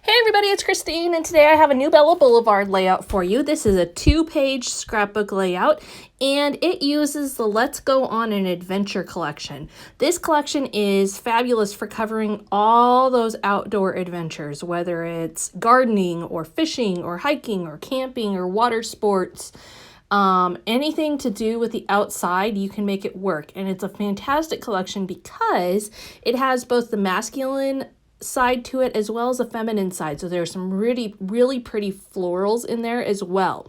Hey everybody, it's Christine, and today I have a new Bella Boulevard layout for you. This is a 2-page scrapbook layout, and it uses the Let's Go on an Adventure collection. This collection is fabulous for covering all those outdoor adventures, whether it's gardening or fishing or hiking or camping or water sports. Anything to do with the outside, you can make it work. And it's a fantastic collection because it has both the masculine side to it as well as a feminine side. So there's some really pretty florals in there as well.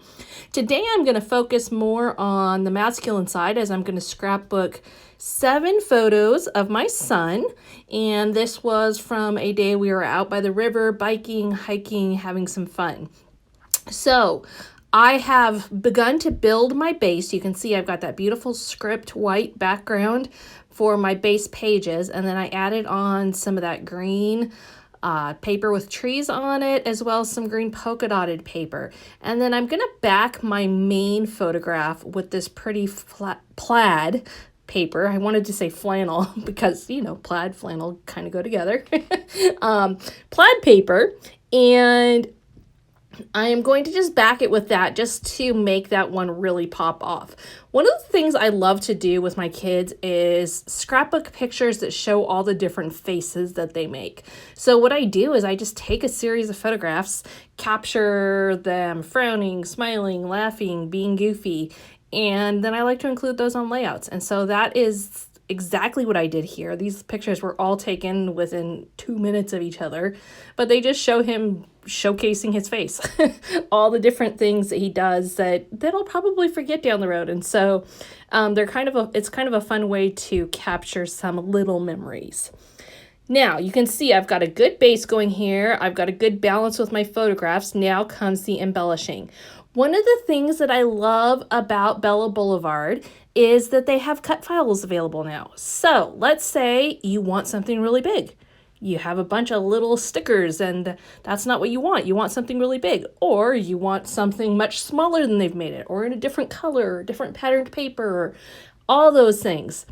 Today I'm going to focus more on the masculine side as I'm going to scrapbook 7 photos of my son. And this was from a day we were out by the river, biking, hiking, having some fun. So I have begun to build my base. You can see I've got that beautiful script white background for my base pages, and then I added on some of that green paper with trees on it, as well as some green polka dotted paper. And then I'm gonna back my main photograph with this pretty plaid paper. I wanted to say flannel because, you know, plaid, flannel kind of go together. Plaid paper, and I am going to just back it with that just to make that one really pop off. One of the things I love to do with my kids is scrapbook pictures that show all the different faces that they make. So what I do is I just take a series of photographs, capture them frowning, smiling, laughing, being goofy, and then I like to include those on layouts. And so that is exactly what I did here. These pictures were all taken within 2 minutes of each other, but they just show him showcasing his face, all the different things that he does that I'll probably forget down the road. And so it's kind of a fun way to capture some little memories. Now you can see I've got a good base going here. I've got a good balance with my photographs. Now comes the embellishing. One of the things that I love about Bella Boulevard is that they have cut files available now. So let's say you want something really big. You have a bunch of little stickers and that's not what you want. You want something really big, or you want something much smaller than they've made it, or in a different color, or different patterned paper, all those things.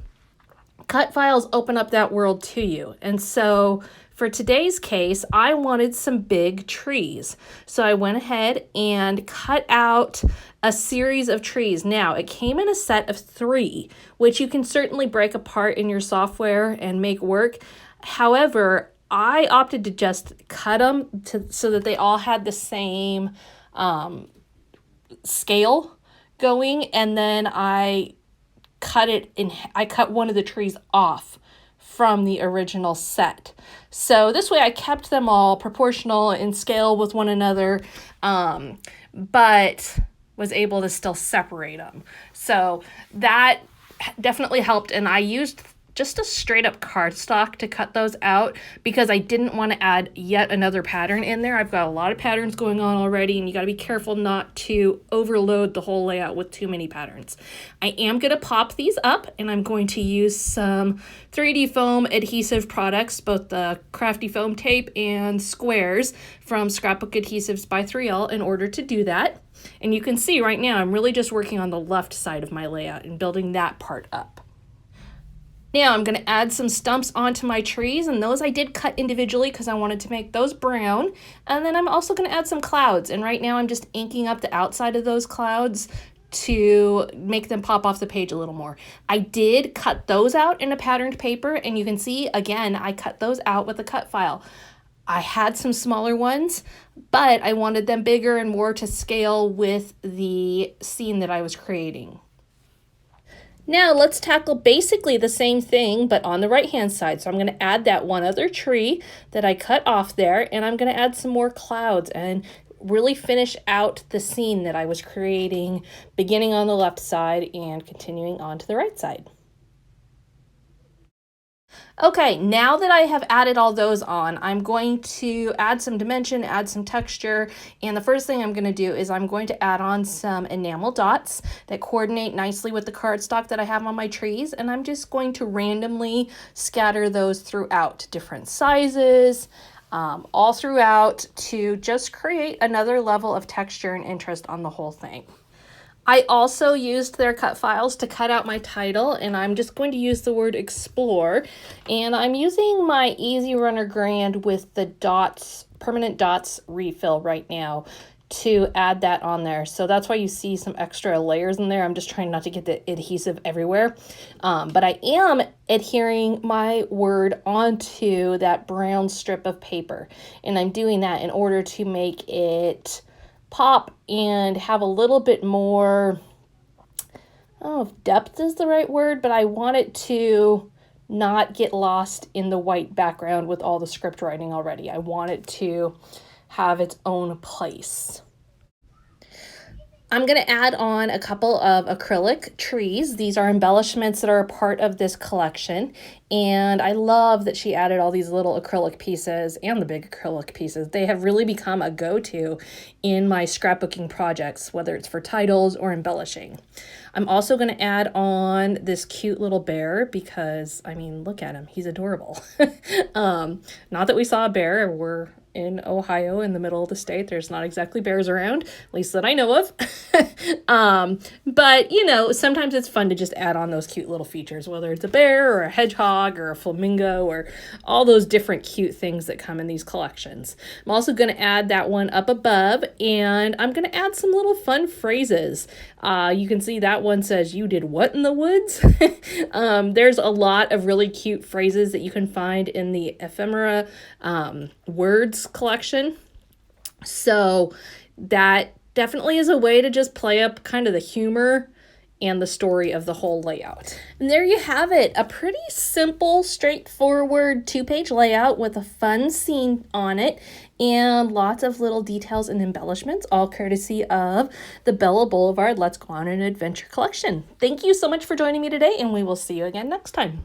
Cut files open up that world to you. And so for today's case, I wanted some big trees. So I went ahead and cut out a series of trees. Now, it came in a set of 3, which you can certainly break apart in your software and make work. However, I opted to just cut them so that they all had the same scale going, and then I cut one of the trees off from the original set. So this way I kept them all proportional in scale with one another, but was able to still separate them. So that definitely helped, and I used just a straight up cardstock to cut those out because I didn't want to add yet another pattern in there. I've got a lot of patterns going on already, and you got to be careful not to overload the whole layout with too many patterns. I am going to pop these up, and I'm going to use some 3D foam adhesive products, both the Crafty Foam Tape and squares from Scrapbook Adhesives by 3L in order to do that. And you can see right now I'm really just working on the left side of my layout and building that part up. Now I'm going to add some stumps onto my trees, and those I did cut individually because I wanted to make those brown. And then I'm also going to add some clouds, and right now I'm just inking up the outside of those clouds to make them pop off the page a little more. I did cut those out in a patterned paper, and you can see again I cut those out with a cut file. I had some smaller ones, but I wanted them bigger and more to scale with the scene that I was creating. Now let's tackle basically the same thing, but on the right-hand side. So I'm going to add that one other tree that I cut off there, and I'm going to add some more clouds and really finish out the scene that I was creating, beginning on the left side and continuing on to the right side. Okay, now that I have added all those on, I'm going to add some dimension, add some texture, and the first thing I'm going to do is I'm going to add on some enamel dots that coordinate nicely with the cardstock that I have on my trees, and I'm just going to randomly scatter those throughout, different sizes, all throughout, to just create another level of texture and interest on the whole thing. I also used their cut files to cut out my title, and I'm just going to use the word explore, and I'm using my Easy Runner Grand with the dots permanent dots refill right now to add that on there. So that's why you see some extra layers in there. I'm just trying not to get the adhesive everywhere. But I am adhering my word onto that brown strip of paper. And I'm doing that in order to make it pop and have a little bit more, I don't know if depth is the right word, but I want it to not get lost in the white background with all the script writing already. I want it to have its own place. I'm going to add on a couple of acrylic trees. These are embellishments that are a part of this collection. And I love that she added all these little acrylic pieces and the big acrylic pieces. They have really become a go-to in my scrapbooking projects, whether it's for titles or embellishing. I'm also going to add on this cute little bear because, I mean, look at him. He's adorable. Not that we saw a bear. We're in Ohio in the middle of the state. There's not exactly bears around, at least that I know of. But, you know, sometimes it's fun to just add on those cute little features, whether it's a bear or a hedgehog or a flamingo or all those different cute things that come in these collections. I'm also going to add that one up above, and I'm going to add some little fun phrases. You can see that one says, "You did what in the woods?" There's a lot of really cute phrases that you can find in the ephemera words collection. So that definitely is a way to just play up kind of the humor and the story of the whole layout. And there you have it, a pretty simple, straightforward 2-page layout with a fun scene on it and lots of little details and embellishments, all courtesy of the Bella Boulevard Let's Go on an Adventure collection. Thank you so much for joining me today, and we will see you again next time.